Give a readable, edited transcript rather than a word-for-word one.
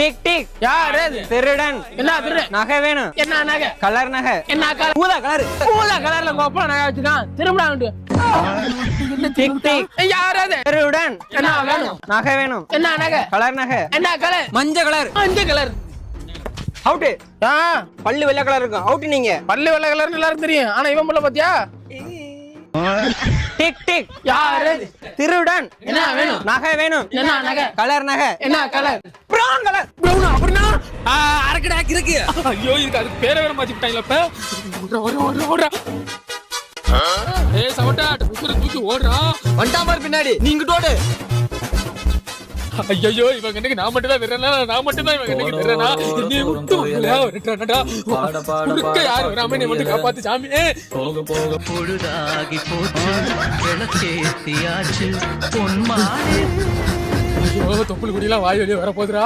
Tick டிக். யார் அது? திருடன். என்ன திருடன்? நகை வேணும். என்ன நகை? கலர் நகை. என்ன கலர்? ஊதா கலர். ஊதா கலர்ல கோப்பா நகை வச்சுக்கான். திரும்ப டிக் டிக். யார் அது? திருடன். என்ன வேணும்? நகை வேணும். என்ன நகை? கலர் நகை. என்ன கலர்? மஞ்சள் கலர். மஞ்சள் கலர். அவுட். பல்லு வெள்ளை கலர் இருக்கும். அவுட் நீங்க. பல்லு வெள்ளை கலர்னு எல்லாரும் தெரியும். ஆனா இவன் புள்ள பாத்தியா? டிக் டிக். யார் அது? திருடன். என்ன வேணும்? நகை வேணும். என்ன நகை? கலர் நகை. என்ன கலர்? Brown colour. ப்ரௌனா? அப்படினா அரக்கடா இருக்கு. ஐயோ இதுக்கு அது பேரை வேற மாத்தி விட்டாங்களா இப்ப. ஓடுறா ஏய் சவட்டா தூக்கி ஓடுறா. வண்டாமர் பின்னாடி நீங்க ஓடு. ஐயோ இவன் கண்ணுக்கு நான் மட்டும் தான் விடுறேனா? நான் மட்டும் தான் இவன் கண்ணுக்கு விடுறேனா? நீ விட்டு விட்டுறானடா. யார் வராம நீ மட்டும் காப்பாத்து சாமி. போக போக பொழுதாகி போச்சு விளக்கேத்தியாச்சு பொன்மானே. ஐயோ தொப்புள் குடியெல்லாம் வாய் வெளியே வர போதுரா.